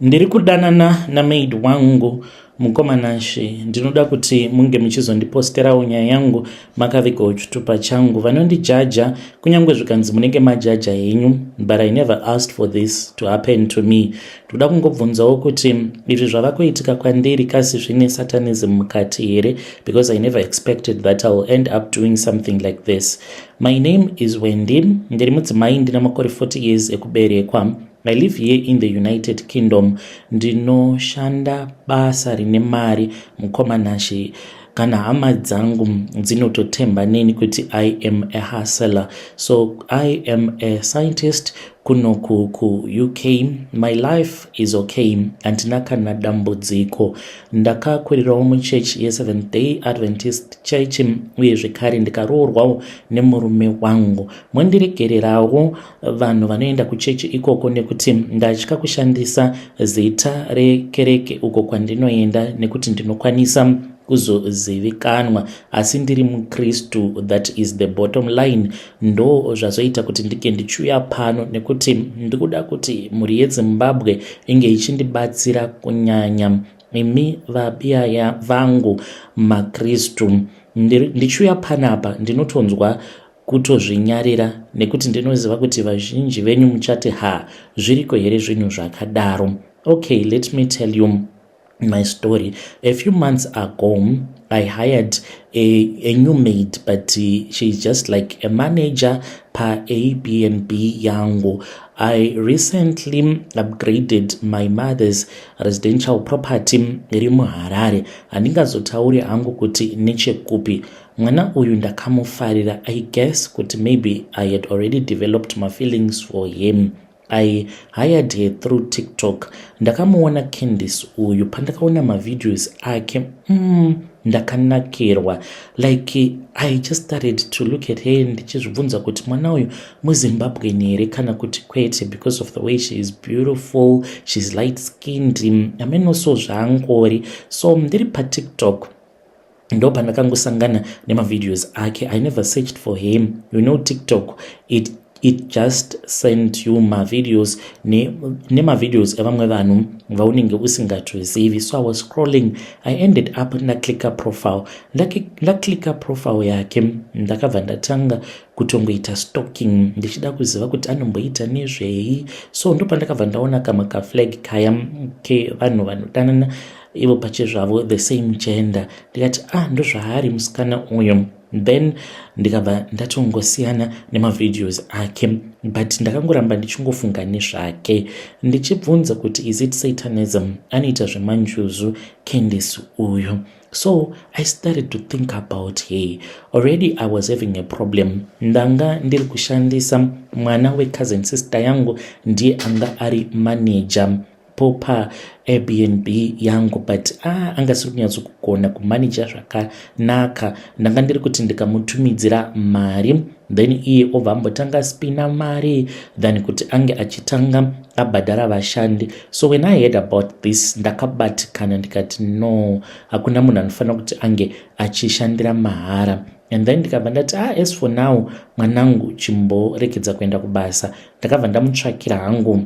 Ndiri kudanana namaid wangu mukomanashi. Ndinoda kuti munge muchizondiposterawo nyaya yangu makavigawo chitupa changu. Vanondijaja kunyange zvikanzi munenge majaja henyu, but I never asked for this to happen to me. Ndoda kungobvunzawo kuti izvi zvava kuitika kwandiri kasi zvine satanism mukati here, because I never expected that I'll end up doing something like this. My name is Wendy. Ndiri mudzimai ndina makore 40 years ekuberekwa. I live here in the United Kingdom. Ndinoshanda basa rine mari mukomanashi. Kana hama dzangu dzinototemba neni kuti I am a hustler. So I am a scientist kuno ku UK. My life is okay. Andina kana dambudziko. Ndakakurirawo muchurch ye Seventh Day Adventist Church uye zvekare ndikaroorwawo nemurume wangu. Mwendiregererawo vanhu vanoenda kuchechi ikoko nekuti ndatya kushandisa zita rekereke uko kwandinoenda nekuti ndinokwanisa kuzozivikanwa, asi ndiri muKristu. That is the bottom line. Ndo zvazoita kuti ndike ndichuya pano nekuti ndikuda kuti mhuri yeZimbabwe inge ichindibatsira kunyanya imi vabiyaya vangu maKristu. Ndichuya panapa ndinotonzwa kutozvinyarira nekuti ndinoziva kuti vazhinji venyu muchati zviriko here zvinhu zvakadaro. Okay, let me tell you my story. A few months ago, I hired a new maid, but she's just like a manager per Airbnb yangu. I recently upgraded my mother's residential property iri muHarare. Handingazotauri hangu kuti nechekupi. Mwana uyu ndakamufarira. I guess kuti maybe I had already developed my feelings for him. I hired her through TikTok. Ndakamuona Candice uyu pandakaona mavideos ake ndakanakirwa. Like I just started to look at her ndichizvibvunza kuti mwana uyu muZimbabwean here kana kuti kwete, because of the way she is beautiful, she's light skinned. Amenoso zvaangori. So ndiri paTikTok ndo pandakangosangana nemavideos ake. I never searched for him. You know TikTok, it just sent you my videos nema videos evamwe vanhu vaunenge usingatozivi. So I was scrolling, I ended up ndaklicka profile. Ndaklicka profile yake ndakabva ndatanga kutongoita stalking ndichida kuziva kuti anomboita nezvei. So ndo pandakabva ndaona kama ka flag kaya ke vanhu vanodanana ivo pachezvavo the same gender. Ndikati ndo zvaari musikana uyu. Then ndikabva ndatongosiyana nemavideos ake, but ndakangoramba ndichingofunga nezvake ndichibvunza kuti is it satanism, anoita zvemanjuzu Candice uyu. So I started to think about her. Already I was having a problem. Ndanga ndiri kushandisa mwana we-cousin sister yangu ndiye anga ari manager popa Airbnb yangu, but angasiri kunyatso kugona kumanager zvakanaka. Ndanga ndiri kuti ndikamutumidzira mari, then iye obva ambotanga spina mari, then kuti ange achitanga abhadhara vashandi. So when I heard about this ndakabatikana ndikati no, hakuna munhu anofanira kuti ange achishandira mahara. And then ndikabva ndati as for now mwanangu chimborekedza kuenda kubasa. Ndakabva ndamutsvakira hangu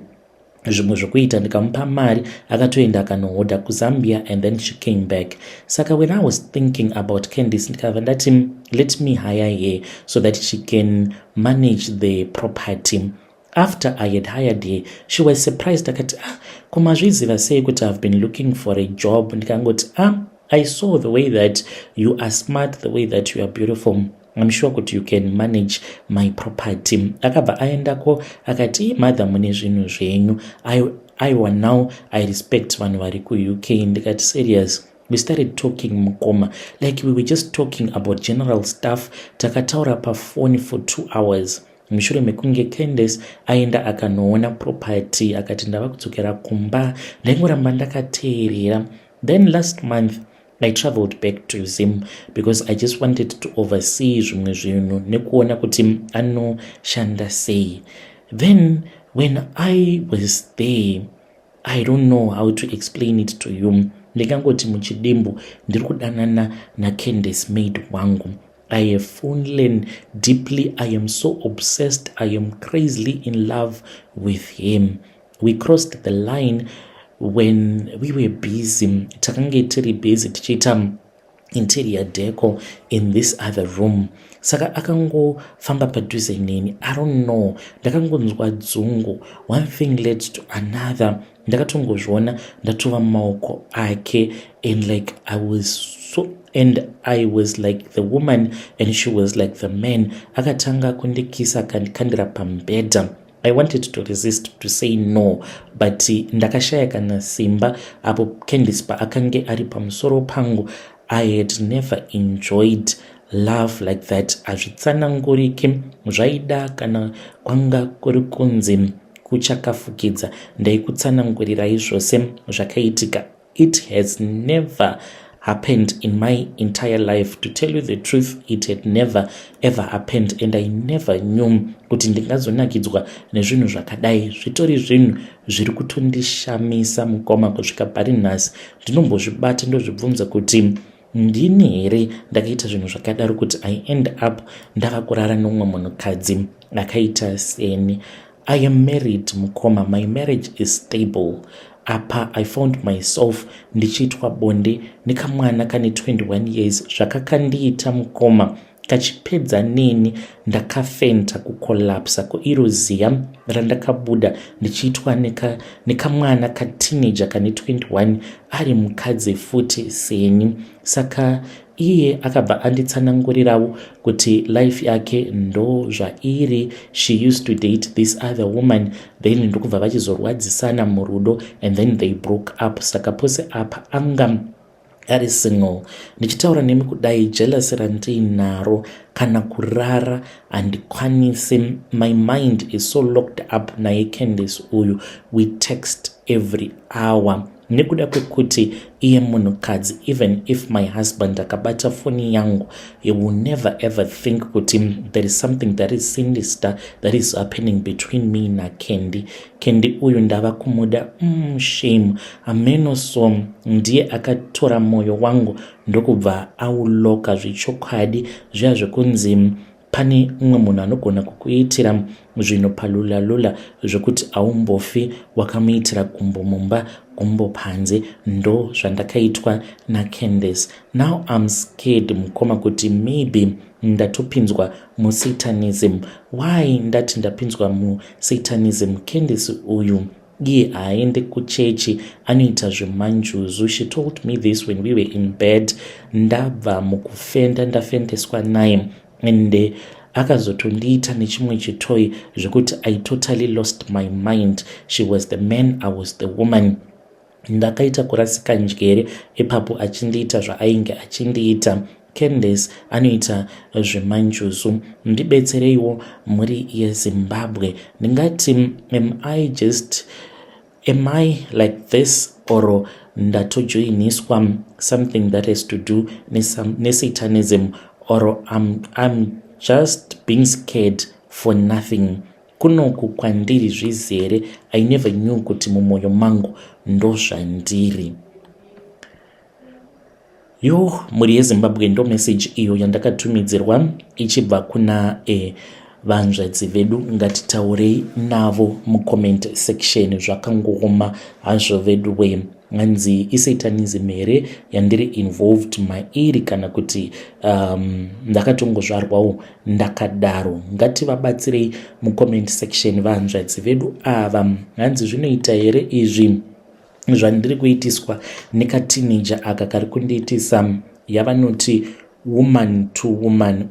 zvimwe zvokuita ndikamupa mari akatoenda akanohodha kuZambia, and then she came back. Saka when I was thinking about Candice ndikabva ndati let me hire her so that she can manage the property. After I had hired her, she was surprised. Akati komazviziva sei kuti I've been looking for a job? Ndikangoti I saw the way that you are smart, the way that you are beautiful. I'm sure that you can manage my property. Akabva aendako akati mother mune zvinhu zvenyu. I now I respect vanhu vari kuUK. Ndikati serious. We started talking mukoma, like we were just talking about general stuff. Takataura pa phone for 2 hours. Mushure mekunge Candice aenda akanoona property akati ndava kudzokera kumba. Ndaingoramba ndakateerera. Then last month I traveled back to Zim because I just wanted to oversee zvimwe zvinhu nekuona kuti anoshanda sei. Then when I was there, I don't know how to explain it to you. Ndikangoti muchidimbu ndiri kudanana naCandice maid wangu. I have fallen deeply. I am so obsessed. I am crazily in love with him. We crossed the line when we were busy, takange tiri busy tichita interior deco in this other room. Saka akangofamba padhuze neni. I don't know, ndakangonzwa dzungu. One thing led to another. Ndakatongozviona ndatova maoko ake, and like I was like the woman and she was like the man. Akatanga kundikisa kandikandira pambedha. I wanted to resist, to say no, but ndakashaya kana simba apo Candice akange ari pamusoro pangu. I had never enjoyed love like that. Azvitsananguriki zvaida kana kwanga kuri kunzi kuchakafukidza ndaikutsanangurirai zvose zvakaitika. It has never happened in my entire life. To tell you the truth, it had never ever happened, and I never knew kuti ndingazonakidzwa nezvinhu zvakadai. Zvitori zvinhu zviri kutondishamisa mukoma kusvika pari nhasi. Ndinombozvibata ndozvibvunza kuti ndini here ndakaita zvinhu zvakadaro kuti I end up ndava kurara nomumwe munhukadzi akaita seni. I am married mukoma. My marriage is stable. Apa I found myself ndichiitwa bonde nekamwana kane 21 years zvakakandiita mukoma. Kachipedza neni ndakafenta kukolapsa kuiro ziya randakabuda ndichiitwa nekamwana kateenager kane 21 ari mukadzi futi seni. Saka iye akabva anditsanangurirawo kuti life yake ndo zvairi. She used to date this other woman, then ndokubva vachizorwadzisana murudo, and then they broke up. Saka pose apa anga ari single. Ndichitaura nemi kudai jealousy randinaro kana kurara handikwanisi. My mind is so locked up naye Candice uyu. We text every hour. Nekuda kwekuti iye munhukadzi, even if my husband akabata foni yangu, he will never ever think kuti there is something that is sinister that is happening between me na Candy uyu ndava kumuda shame. Amenoso ndiye akatora moyo wangu ndokubva auloka zvichokwadi zviya zvekunzi pane umwe munhu anogona kukuitira zvinhu palula zvokuti aumbofi wakamuitira gumbo mumba gumbo panze. Ndo zvandakaitwa naCandice. Now I'm scared mukoma kuti maybe ndatopinzwa musatanism. Why ndati ndapinzwa musatanism? Candice uyu iye aende kuchechi anoita zvemanjuzu. She told me this when we were in bed. Ndabva mukufenda ndafendeswa naye, and akazotondiita nechimwe chitoyi zvekuti I totally lost my mind. She was the man, I was the woman. Ndakaita kurasika njere ipapo achindiita zvaainge achindiita. Candice anoita zvemanjuzu. Ndibetsereiwo muri yeZimbabwe. Ndingati am I like this, or ndatojoiniswa something that has to do nesatanism, or I'm just being scared for nothing. Kunoku kwandiri zvizere. I never knew kuti mumoyo mangu ndo zvandiri. Yo, muri yeZimbabwe ndo message iyo yandakatumidzirwa ichibva kuna vanzvadzi vedu. Ngatitaurei navo mucomment section zvakangoma hazvo vedu we. Nganzi isatanism here yandiri involved mairi kana kuti ndakatongozvarwawo ndakadaro. Ngativabatsirei mucomment section vanzvadzi vedu ava. Nganzi zvinoita here izvi zvandiri kuitiswa nekateenager aka kari kundiitisa yavanoti woman to woman.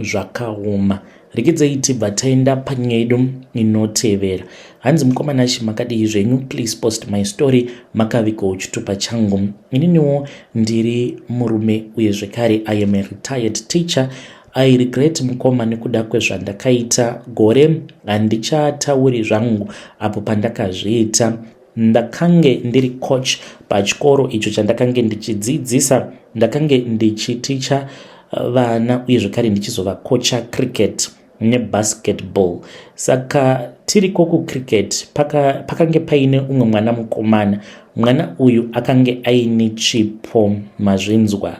Zvakaoma. Regidzai tibva taenda panyaya yedu inotevera. Hanzi mukomana makadii zvenyu, please post my story makavikawo chitupa changu. Ininiwo ndiri murume uye zvekare I am a retired teacher. I regret mukoma nekuda kwezvandakaita gore. Handichatauri zvangu apo pandakazviita. Ndakange ndiri coach pachikoro icho chandakange ndichidzidzisa. Ndakange ndichiticha vana uye zvekare ndichizova kocha cricket nebasketball. Saka tiriko kucricket pakange paine umwe mwana mukomana. Mwana uyu akange aine chipo mazvinzwa.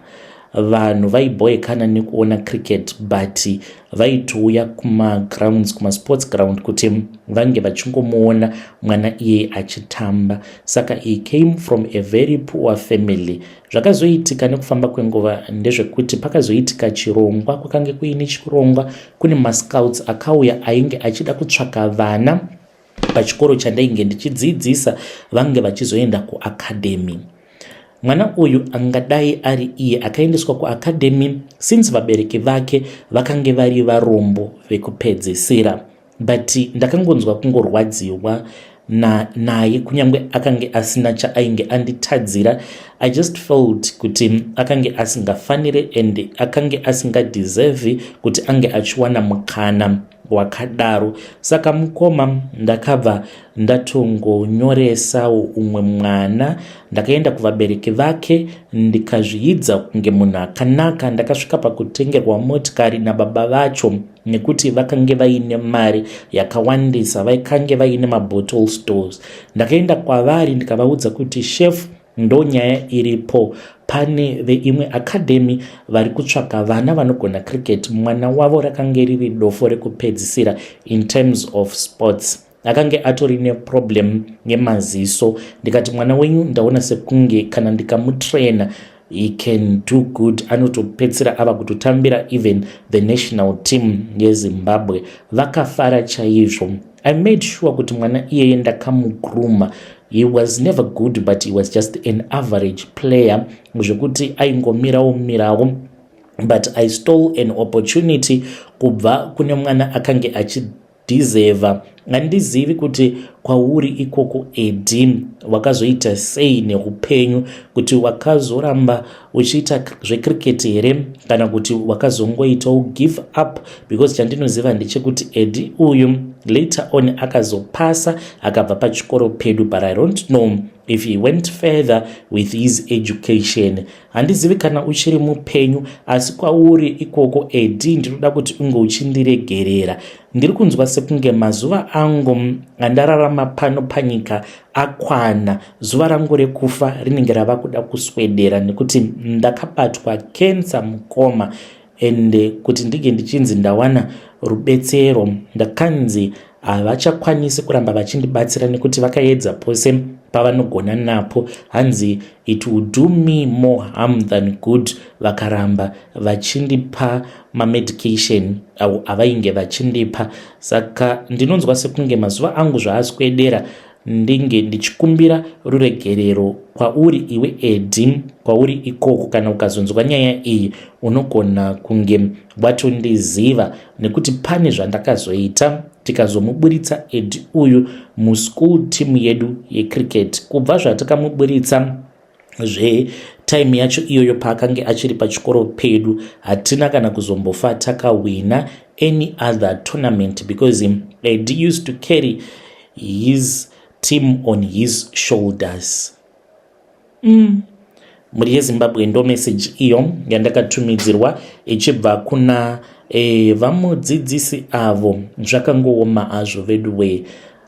vanhu vaiboekana nekuona cricket but vaitouya kumagrounds, kumasports ground kuti vange vachingomuona mwana iye achitamba. Saka he came from a very poor family. Zvakazoitika nekufamba kwenguva ndezvekuti pakazoitika chirongwa, kwakange kuine chirongwa, kune mascouts akauya ainge achida kutsvaka vana pachikoro chandainge ndichidzidzisa vange vachizoenda kuacademy. Mwana uyu angadai ari iye akaendeswa kuacademy since vabereki vake vakange vari varombo vekupedzisira, but ndakangonzwa kungorwadziwa naye kunyange akange asina chaainge anditadzira. I just felt kuti akange asingafanire and akange asingadeserve kuti ange achiwana mukana wakadaro. Saka mukoma ndakabva ndatongonyoresawo umwe mwana, ndakaenda kuvabereki vake ndikazviidza kunge munhu akanaka. Ndakasvika pakutengerwa motikari nababa vacho nekuti vakange vaine mari yakawandisa, vakange vaine mabottle stores. Ndakaenda kwavari ndikavaudza kuti chef, ndo nyaya iripo, pane veimwe academy vari kutsvaka vana vanogona cricket. Mwana wavo rakange riri dofo rekupedzisira in terms of sports, akange atori neproblem yemaziso. Ndikati mwana wenyu ndaona sekunge kana ndikamutraina he can do good, anotopedzisira ava kutotambira even the national team yeZimbabwe. Vakafara chaizvo. I made sure kuti mwana iyeye ndakamugruma. He was never good but he was just an average player, zvekuti aingomirawo but I stole an opportunity kubva kune mwana akange achideserva. Handizivi kuti kwauri ikoko Eddie wakazoita sei neupenyu, kuti wakazoramba uchiita zvecricket here kana kuti wakazongoitawo give up, because chandinoziva ndechekuti Eddie uyu later on akazopasa akabva pachikoro pedu, but I don't know if he went further with his education. Handizivi kana uchiri mupenyu, asi kwauri ikoko Eddie ndinoda kuti unge uchindiregerera. Ndiri kunzwa sekunge mazuva angu andararama pano panyika akwana. Zuva rangu rekufa rinenge rava kuda kuswedera nekuti ndakabatwa cancer mukoma, and kuti ndige ndichinzi ndawana rubetsero ndakanzi havachakwanisi kuramba vachindibatsira nekuti vakaedza pose pavanogona napo. Hanzi it would do me more harm than good vakaramba vachindipa mamedication au avainge vachindipa. Saka ndinonzwa sekunge mazuva angu zvaaswedera, ndinge ndichikumbira ruregerero kwauri iwe Eddie, kwauri ikoko. Kana ukazonzwa nyaya iyi unogona kunge watondiziva, nekuti pane zvandakazoita tikazomuburitsa Eddie uyu muschool team yedu yecricket. Kubva zvatakamuburitsa time yacho iyoyo paakange achiri pachikoro pedu, hatina kana kuzombofa takawina any other tournament, because Eddie used to carry his team on his shoulders. Muri yeZimbabwe ndo message iyo yandakatumidzirwa ichibva kuna vamudzidzisi avo. Zvakangooma azvo veduwe.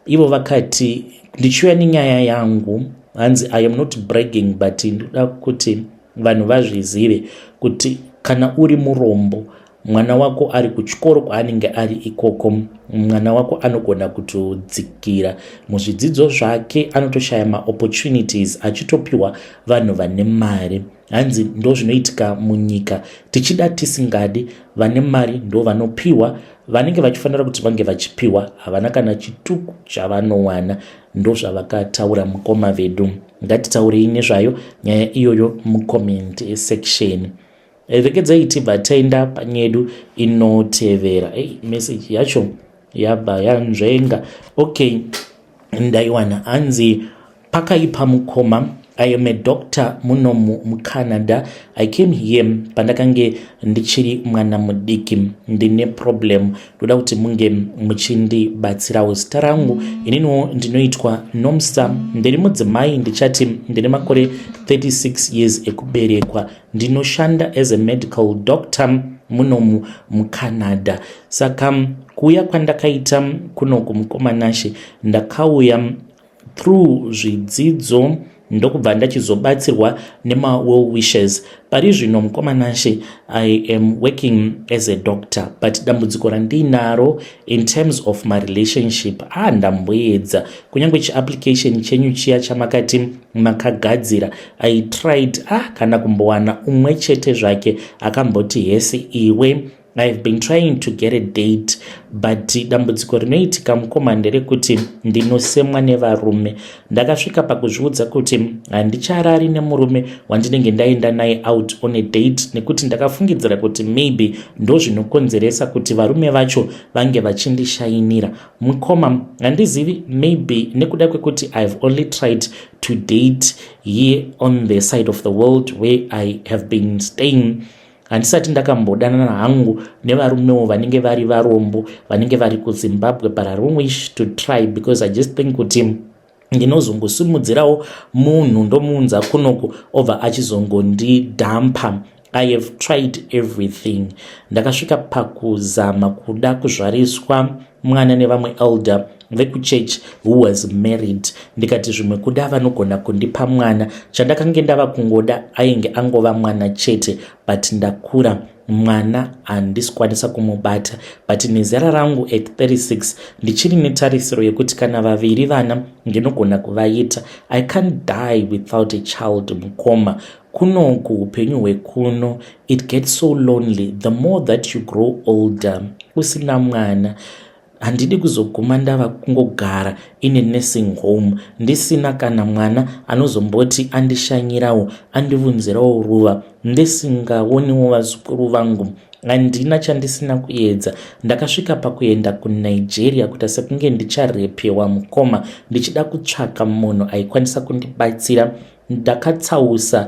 Ivo vakati ndichiuya nenyaya yangu, hanzi I am not bragging but ndoda kuti vanhu vazvizive kuti kana uri murombo, mwana wako ari kuchikoro kwaanenge ari ikoko, mwana wako anogona kutodzikira muzvidzidzo zvake, anotoshaya maopportunities achitopiwa vanhu vane mari. Hanzi ndo zvinoitika munyika, tichida tisingadi, vane mari ndo vanopiwa, vanenge vachifanira kuti vange vachipiwa havana kana chituku chavanowana. Ndo zvavakataura mukoma vedu. Ngatitaurei nezvayo nyaya iyoyo mucomment section. Vekedzai tibva taenda panyedu inotevera. Message yacho yabva yanzvenga. Okay, ndaiwana. Hanzi pakaipa mukoma, I am a doctor muno muCanada. I came here pandakange ndichiri mwana mudiki, ndine problem, ndoda kuti munge muchindibatsirawo. Zita rangu ininiwo ndinoitwa Nomsa, ndiri mudzimai, ndichati ndine makore 36 years ekuberekwa. Ndinoshanda as a medical doctor muno muCanada. Saka kuuya kwandakaita kuno kumukomanashe, ndakauya through zvidzidzo ndokubva ndachizobatsirwa nema-well wishes. Pari zvino mukomanashe, I am working as a doctor, but dambudziko randinaro in terms of my relationship ndamboedza kunyange chiapplication chenyu chiya chamakati makagadzira, I tried kana kumbowana umwe chete zvake akamboti yes iwe I've been trying to get a date, but dambudziko rinoitika mukoma nderekuti ndinosemwa nevarume. Ndakasvika pakuzviudza kuti handicharari nemurume wandinenge ndaenda naye out on a date, nekuti ndakafungidzira kuti maybe ndo zvinokonzeresa kuti varume vacho vange vachindishainira. Mukoma handizivi, maybe nekuda kwekuti I've only tried to date here on the side of the world where I have been staying. Handisati ndakambodana hangu nevarumewo vanenge vari varombo, vanenge vari kuZimbabwe, but I don't wish to try because I just think kuti ndinozongosimudzirawo munhu ndomuunza kunoku obva achizongondidhampa. I have tried everything. Ndakasvika pakuzama kuda kuzvariswa mwana nevamwe elder vekuchurch who was married. Ndikati zvimwe kuda vanogona kundipa mwana, chandakange ndava kungoda ainge angova mwana chete, but ndakura mwana handisikwanisa kumubata. But nezera rangu at 36 ndichiri netarisiro yekuti kana vaviri vana ndinogona kuvaita. I can't die without a child. Mukoma kunoku upenyu hwekuno, it gets so lonely the more that you grow older. Usina mwana, handidi kuzoguma ndava kungogara in a nursing home ndisina kana mwana anozomboti andishanyirawo, andivunzirawo ruva, ndisingaoniwo vazukuru vangu. Handina chandisina kuedza. Ndakasvika pakuenda kuNigeria kuti sekunge ndicharepewa mukoma, ndichida kutsvaka munhu aikwanisa kundibatsira. Ndakatsausa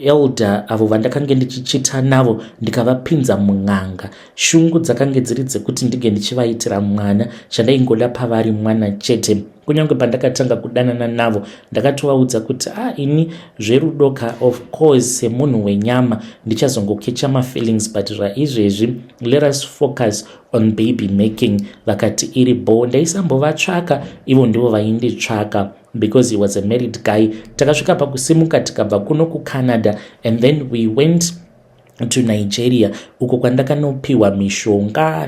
elder avo vandakange ndichichita navo ndikavapinza mung'anga. Shungu dzakange dziri dzekuti ndige ndichivaitira mwana chandaingoda pavari mwana chete. Kunyange pandakatanga kudanana navo ndakatovaudza kuti ini zverudoka of course semunhu wenyama ndichazongokecha mafeelings, but zvaizvezvi let us focus on baby making. Vakati iri bo, ndaisambovatsvaka, ivo ndivo vainditsvaka because he was a married guy. Takasvika pakusimuka tikabva kuno kuCanada and then we went to Nigeria uko kwandakanopiwa mishonga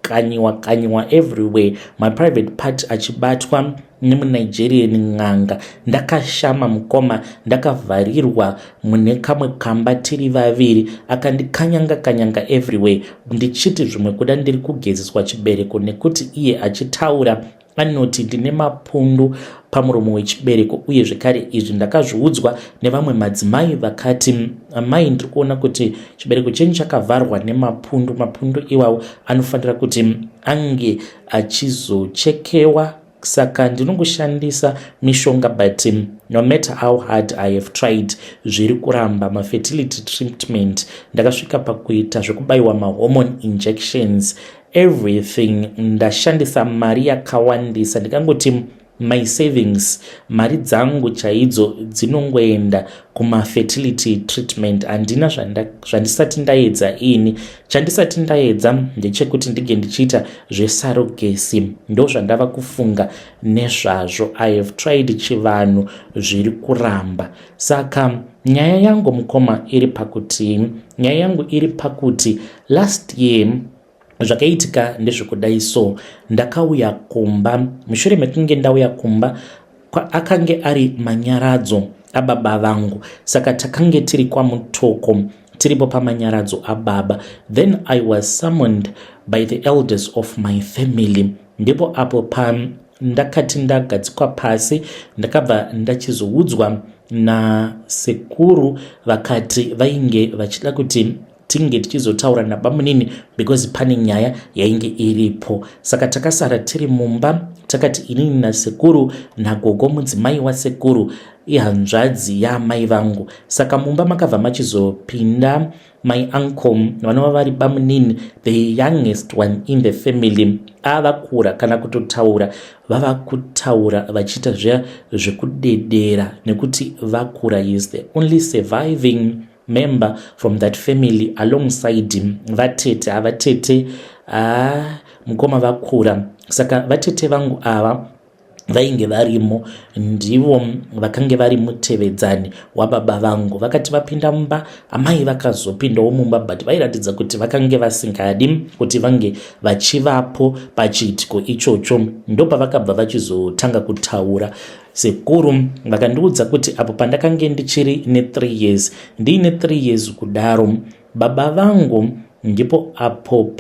kanyiwa everywhere, my private part achibatwa nemuNigerian ng'anga. Ndakashama mukoma, ndakavharirwa mune kamwe kamba tiri vaviri, akandikanyanga everywhere. Ndichiti zvimwe kuda ndiri kugezeswa chibereko nekuti iye achitaura anoti ndine mapundu pamuromo wechibereko, uye zvekare izvi ndakazviudzwa nevamwe madzimai vakati amai, ndiri kuona kuti chibereko chenyu chakavharwa nemapundu. Mapundu iwawo anofanira kuti ange achizochekewa, saka ndinongoshandisa mishonga, but no matter how hard I have tried, zviri kuramba mafertility treatment. Ndakasvika pakuita zvekubayiwa mahormone injections, everything. Ndashandisa mari yakawandisa, ndikangoti my savings, mari dzangu chaidzo dzinongoenda kumafertility treatment. Handina zvandisati ndaedza ini. Chandisati ndaedza ndechekuti ndige ndichiita zvesurrogacy, ndo zvandava kufunga nezvazvo. I have tried chivanhu, zviri kuramba. Saka nyaya yangu mukoma iri pakuti last year zvakaitika ndezvekudai so ndakauya kumba. Mushure mekunge ndauya kumba akange ari manyaradzo ababa vangu, saka takange tiri kwamutoko tiripo pamanyaradzo ababa. Then I was summoned by the elders of my family. Ndipo apo ndakati ndagadzikwa pasi ndakabva ndachizoudzwa nasekuru, vakati vainge vachida kuti tinge tichizotaura nabamunini because pane nyaya yainge iripo. Saka takasara tiri mumba, takati inini nasekuru nagogo mudzimai wasekuru ihanzvadzi yaamai vangu. Saka mumba makabva machizopinda my uncle vanova vari bamunini, the youngest one in the family. Avakura kana kutotaura vava kutaura vachiita zvekudedera nekuti vakura. He is the only surviving member from that family alongside him. Vatete avatete mukoma vakura. Saka vatete vangu ava vainge varimo ndivo vakange vari mutevedzani wababa vangu. Vakati vapinda mumba, amai vakazopindawo mumba, but vairatidza kuti vakange vasingadi kuti vange vachivapo pachiitiko ichocho. Ndopavakabva vachizotanga kutaura. Sekuru vakandiudza kuti apo pandakange ndichiri ne3 years, ndiine 3 years kudaro, baba vangu ndipo apo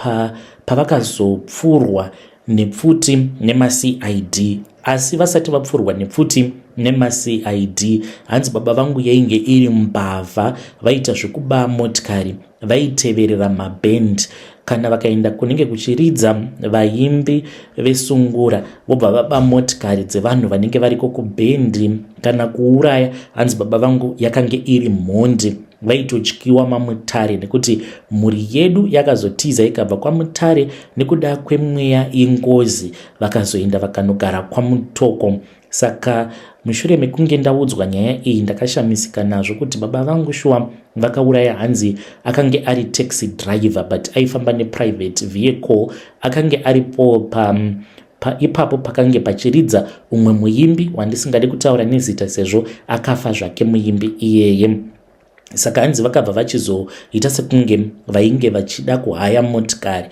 pavakazopfurwa nepfuti nemacid. Asi vasati vapfurwa nepfuti nemacid, hanzi baba vangu yainge iri mbavha, vaita zvekuba motikari, vaiteverera mabhendi. Kana vakaenda kunenge kuchiridza vaimbi vesungura, vobva vaba motikari dzevanhu vanenge variko kubhendi kana kuuraya, hanzi baba vangu yakange iri mhondi. Vaitotyiwa mamutare nekuti mhuri yedu yakazotiza ikabva kwamutare nekuda kwemweya yengozi, vakazoenda vakanogara kwamutoko. Saka mushure mekunge ndaudzwa nyaya iyi ndakashamisika nazvo kuti baba vangu shuwa vakauraya hanzi akange ari taxi driver, but aifamba neprivate vehicle. Akange aripo ipapo pakange pachiridza umwe muimbi wandisingadi kutaura nezita sezvo akafa zvake muimbi iyeye. Saka hanzi vakabva vachizoita sekunge vainge vachida kuhaya motikari,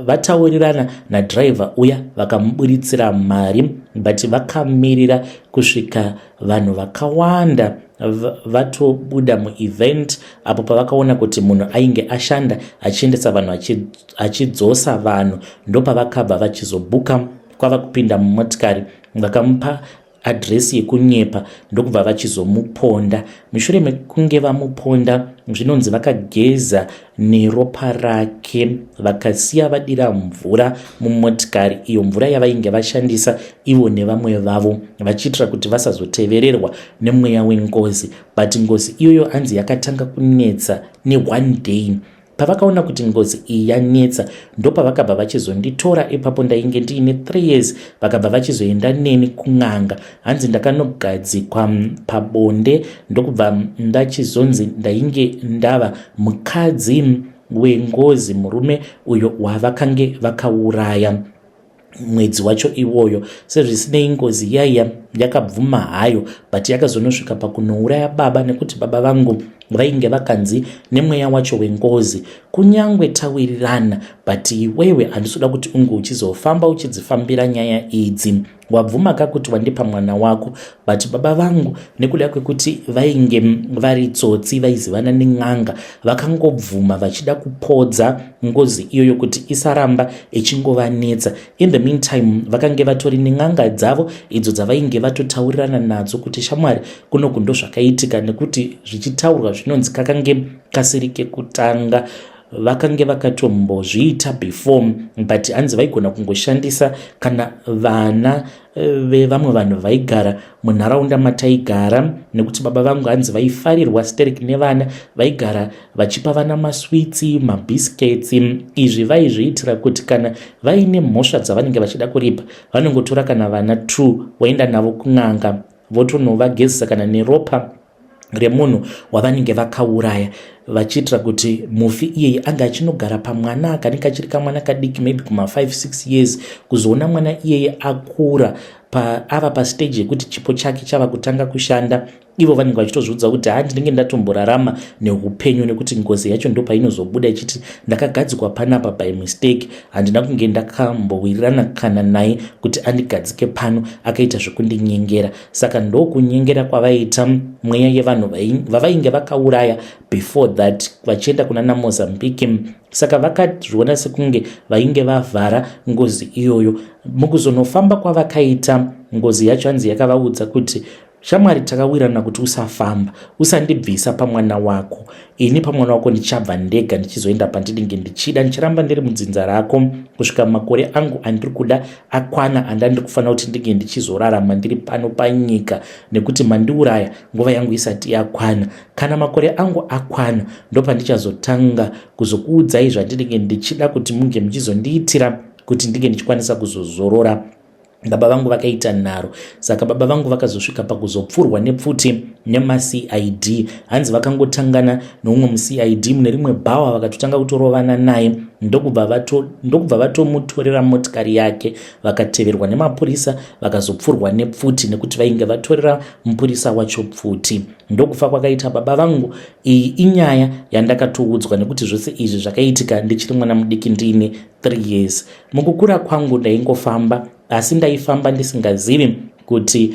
vataurirana nadhiraivha uya vakamuburitsira mari, but vakamirira kusvika vanhu vakawanda vatobuda muevent, apo pavakaona kuti munhu ainge ashanda achiendesa vanhu achidzosa vanhu, ndopavakabva vachizobhuka kwava kupinda mumotikari, vakamupa adresi yekunyepa, ndokubva vachizomuponda. Mushure mekunge vamuponda, zvinonzi vakageza neropa rake, vakasiya vadira mvura mumotikari, iyo mvura yavainge vashandisa ivo nevamwe vavo, vachiitira kuti vasazotevererwa nemweya wengozi. But ngozi iyoyo hanzi yakatanga kunetsa ne1 day. Pavakaona kuti ngozi iyi yanetsa, ndopavakabva vachizonditora. Ipapo ndainge ndiine 3 years, vakabva vachizoenda neni kun'anga. Hanzi ndakanogadzikwa pabonde, ndokubva ndachizonzi ndainge ndava mukadzi wengozi, murume uyo wavakange vakauraya mwedzi wacho iwoyo. Sezvisinei ngozi yaiya yakabvuma hayo, but yakazonosvika pakunouraya baba, nekuti baba vangu vainge vakanzi nemweya wacho wengozi kunyangwe tawirirana, but iwewe handisoda kuti unge uchizofamba uchidzifambira nyaya idzi. Wabvuma kakuti wandipa mwana wako, but baba vangu nekuda kwekuti vainge vari tsotsi, vaizivana nen'anga, vakangobvuma vachida kupodza ngozi iyoyo kuti isaramba ichingovanetsa. In the meantime vakange vatori nen'anga dzavo idzo dzavainge vatotaurirana nadzo kuti shamwari kuno kundo zvakaitika, nekuti zvichitaurwa zvinonzi kakange kasiri kekutanga. Vakange vakatombozviita before, but hanzi vaigona kungoshandisa kana vana vevamwe vanhu vaigara munharaunda mataigara, nekuti baba vangu hanzi vaifarirwa stereki nevana, vaigara vachipa vana maswitsi, mabhisiketsi. Izvi vaizviitira kuti kana vaine mhosva dzavanenge vachida kuripa, vanongotora kana vana 2 waenda navo kun'anga, votonovagezisa kana neropa remunhu wavanenge vakauraya, vachiitira kuti mufi iyeye anga achinogara pamwana kanenge achiri kamwana kadiki, maybe kuma5-6 years, kuzoona mwana iyeye akura ava pastage yekuti chipo chake chava kutanga kushanda. Ivo vanenge vachitozviudza kuti handinenge ndatomborarama neupenyu, nekuti ngozi yacho ndo painozobuda ichiti ndakagadzikwa panapa by mistake, handina kunge ndakambowirirana kana naye kuti andigadzike pano, akaita zvekundinyengera. Saka ndo kunyengera kwavaita mweya yevanhu vavainge vakauraya before that, vachienda kuna naMozambique. Saka vakazviona sekunge vainge vavhara ngozi iyoyo. Mukuzonofamba kwavakaita, ngozi yacho hanzi yakavaudza kuti shamwari takawirana kuti usafamba, usandibvisa pamwana wako, ini pamwana wako ndichabva ndega ndichizoenda pandinenge ndichida, ndichiramba ndiri mudzinza rako kusvika makore angu andiri kuda akwana, andandiri kufanira kuti ndinge ndichizorarama ndiri pano panyika, nekuti mandiuraya nguva yangu isati yakwana. Kana makore angu akwana, ndopandichazotanga kuzokuudzai zvandinenge ndichida kuti munge muchizondiitira kuti ndinge ndichikwanisa kuzozorora baba vangu vakaita nharo. Saka baba vangu vakazosvika pakuzopfurwa nepfuti nemacid. Hanzi vakangotangana neumwe mucid mune rimwe bhawa, vakatotanga kutorovana naye, ndokubva vatomutorera motikari yake, vakateverwa nemapurisa, vakazopfurwa nepfuti nekuti vainge vatorera mupurisa wacho pfuti. Ndokufa kwakaita baba vangu. Iyi inyaya yandakatoudzwa nekuti zvose izvi zvakaitika ndichiri mwana mudiki ndiine 3 years. Mukukura kwangu ndaingofamba, asi ndaifamba ndisingazivi kuti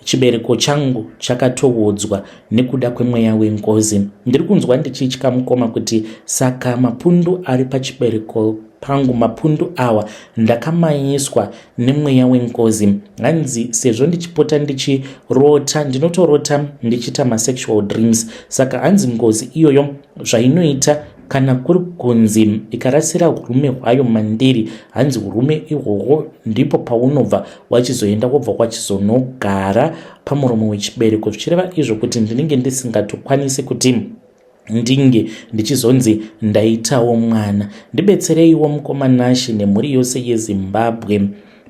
chibereko changu chakatoudzwa nekuda kwemweya wengozi. Ndiri kunzwa ndichitya mukoma kuti saka mapundu ari pachibereko pangu, mapundu awa ndakamaiswa nemweya wengozi. Hanzi sezvo ndichipota ndichirota, ndinotorota ndichita masexual dreams. Saka hanzi ngozi iyoyo zvainoita kana kuri kunzi ikarasira urume hwayo mandiri, hanzi urume ihwohwo ndipo paunobva wachizoenda wobva wachizonogara pamuromo wechibereko, zvichireva izvo kuti ndinenge ndisingatokwanisi kuti ndinge ndichizonzi ndaitawo mwana. Ndibetsereiwo mukoma Nashi nemhuri yose yeZimbabwe.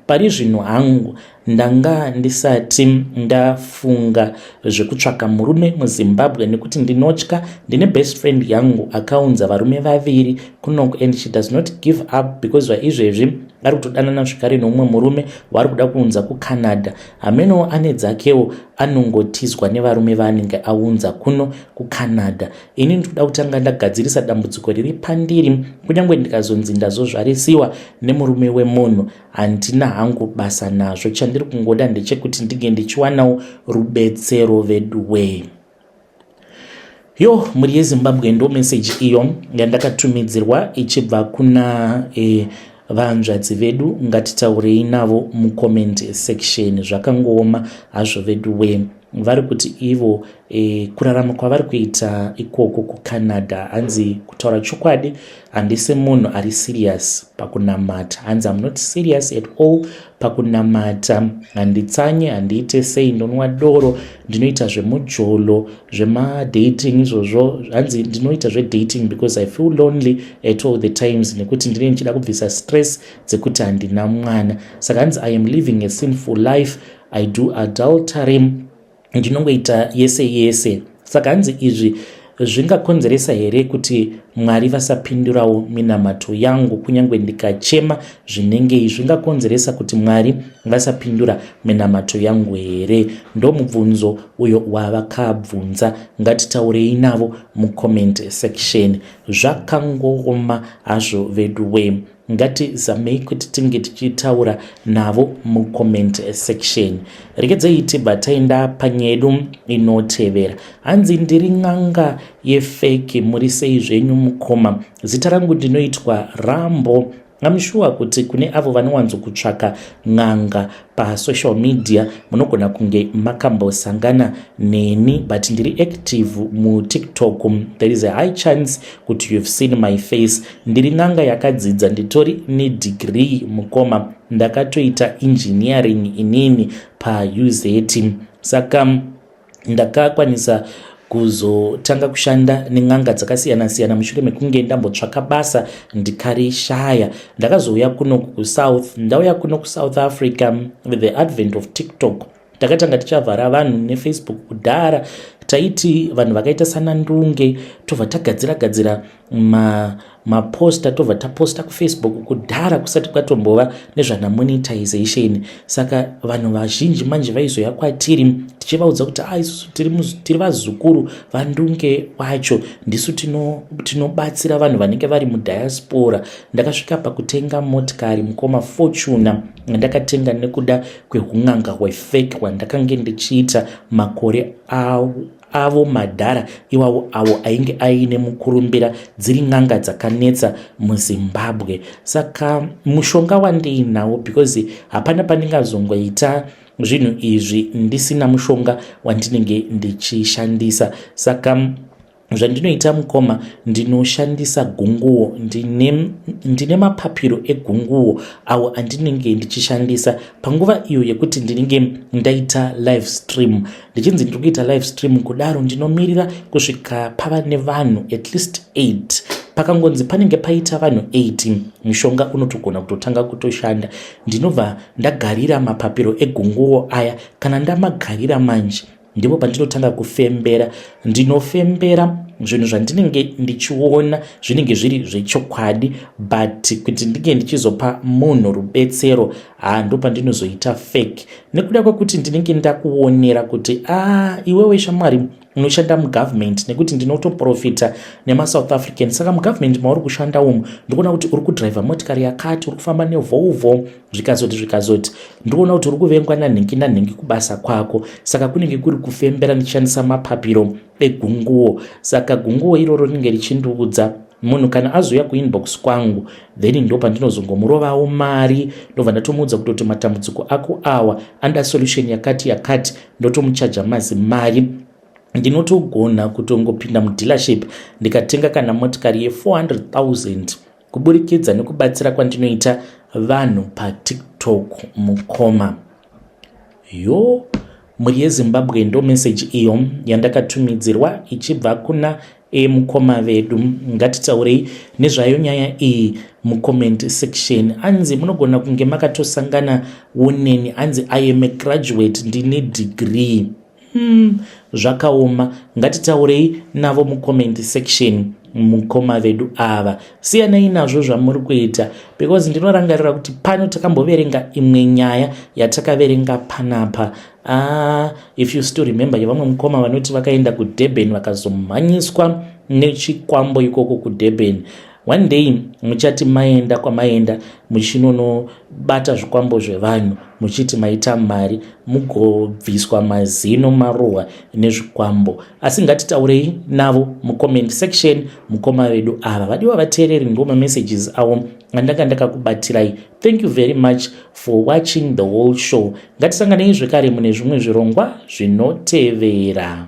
Pari zvino hangu ndanga ndisati ndafunga zvekutsvaka murume muZimbabwe nekuti ndinotya. Ndine best friend yangu akaunza varume vaviri kunoko, and she does not give up because vaizvezvi ari kutodanana zvikare neumwe murume waari kuda kuunza kuCanada. Ameno ane dzakewo anongotizwa nevarume vaanenge aunza kuno kuCanada. Ini ndikuda kutanga ndagadzirisa dambudziko riri pandiri, kunyange ndikazonzi ndazozvarisiwa nemurume wemunhu, handina hangu basa nazvo. Chandiri kungoda ndechekuti ndinge ndichiwanawo rubetsero veduwe. Yo, muri yeZimbabwe ndo message iyo yandakatumidzirwa ichibva kuna vanzvadzi vedu. Ngatitaurei navo mucomment section. Zvakangooma hazvo veduwe. Vari kuti ivo kurarama kwavari kuita ikoko kuCanada, hanzi kutaura chokwadi handisi munhu ari serious pakunamata. Hanzi I'm not serious at all pakunamata. Handitsanye, handiite sei, ndonwa doro, ndinoita zvemujolo, zvemadating izvozvo. Hanzi ndinoita zvedating because I feel lonely at all the times, nekuti ndine ndichida kubvisa stress dzekuti handina mwana. Saka hanzi I am living a sinful life, I do adultery, ndinongoita yese. Saka hanzi izvi zvingakonzeresa here kuti Mwari vasapindurawo minamato yangu, kunyange ndikachema zvinenge zvingakonzeresa kuti Mwari vasapindura minamato yangu here? Ndo mubvunzo uyo wavakabvunza. Ngatitaurei navo mucomment section. Zvakangooma hazvo veduwe. Ngatizamei kuti tinge tichitaura navo mucomment section. Regedzei tibva taenda panyedu inotevera. Hanzi ndiri n'anga yefeke, muri sei zvenyu mukoma? Zita rangu ndinoitwa Rambo. I'm sure kuti kune avo vanowanzokutsvaka n'anga pasocial media munogona kunge makambosangana neni, but ndiri active muTikTok. There is a high chance kuti you've seen my face. Ndiri n'anga yakadzidza, nditori nedegree mukoma, ndakatoita engineering inini paUZ. Saka ndakakwanisa kuzotanga kushanda nen'anga dzakasiyana-siyana mushure mekunge ndambotsvaka basa ndikarishaya. Ndakazouya kuno kuSouth, ndauya kuno kuSouth Africa with the advent of TikTok. Takatanga tichavhara vanhu neFacebook kudhara, taiti vanhu vakaita sana Ndunge tobva tagadzira maposta, tobva taposta kuFacebook kudhara kusati kwatombova nezvana monetization. Saka vanhu vazhinji manje vaizoya kwatiri tichivaudza kuti isusu tiri vazukuru vaNdunge wacho, ndisu tinobatsira vanhu vanenge vari mudiaspora. Ndakasvika pakutenga motikari mukoma Fortuna, ndakatenga nekuda kwehun'anga hwefake hwandakange ndichiita makore avo madhara iwawo avo ainge aine mukurumbira dziri n'anga dzakanetsa muZimbabwe. Saka mushonga wandiinawo, because hapana pandingazongoita zvinhu izvi ndisina mushonga wandinenge ndichishandisa. Saka zvandinoita mukoma, ndinoshandisa gunguo. Ndine mapapiro egunguo awo andinenge ndichishandisa panguva iyo yekuti ndinenge ndaita live stream. Ndichinzi ndiri kuita live stream kudaro ndinomirira kusvika pava nevanhu at least 8 pakangonzi panenge paita vanhu 8 mushonga unotogona kutotanga kutoshanda. Ndinobva ndagarira mapapiro egunguo aya, kana ndamagarira manje ndipo pandinotanga kufembera. Ndinofembera zvinhu zvandinenge ndichiona zvinenge zviri zvechokwadi, but kuti ndinge ndichizopa munhu rubetsero ndo pandinozoita fake, nekuda kwekuti ndinenge ndakuonera kuti iwewe shamwari unoshanda mugovernment, nekuti ndinotoprofita nemasouth african. Saka mugovernment mauri kushanda umu ndikuona kuti uri kudhraivha motikari yakati, uri kufamba nevolvo, zvikazoti ndikuona kuti uri kuvengwa nanhengi kubasa kwako. Saka kunenge kuri kufembera ndichishandisa mapapiro egunguo. Saka gunguo iroro rinenge richindiudza munhu kana azoya kuinbox kwangu, then ndo pandinozongomurovawo mari, ndobva ndatomuudza kutoti matambudziko ako awa anda solution yakati ndotomuchaja mari. Ndinotogona kutongopinda mudealership ndikatenga kana motikari ye400,000 kuburikidza nekubatsira kwandinoita vanhu paTikTok mukoma. Muri yeZimbabwe ndo message iyo yandakatumidzirwa ichibva kuna mukoma vedu. Ngatitaurei nezvayo nyaya iyi mucomment section. Anzi munogona kunge makatosangana woneni, anzi I am a graduate, ndine degree. Zvakaoma. Ngatitaurei navo mucomment section mukoma vedu ava. Siyanai nazvo zvamuri kuita, because ndinorangarira kuti pano takamboverenga imwe nyaya yatakaverenga panapa. If you still remember, yavamwe mukoma vanoti vakaenda kuDurban vakazomhanyiswa nechikwambo ikoko kuDurban. One day muchati maenda kwamaenda muchinonobata zvikwambo zvevanhu muchiti maita mari, mugobviswa mazino marohwa nezvikwambo. Asi ngatitaurei navo mucomment section mukoma vedu ava. Vadiwa vateereri ndo messages avo andanga ndakakubatirai. Thank you very much for watching the whole show. Ngatisanganei zvekare mune zvimwe zvirongwa zvinotevera.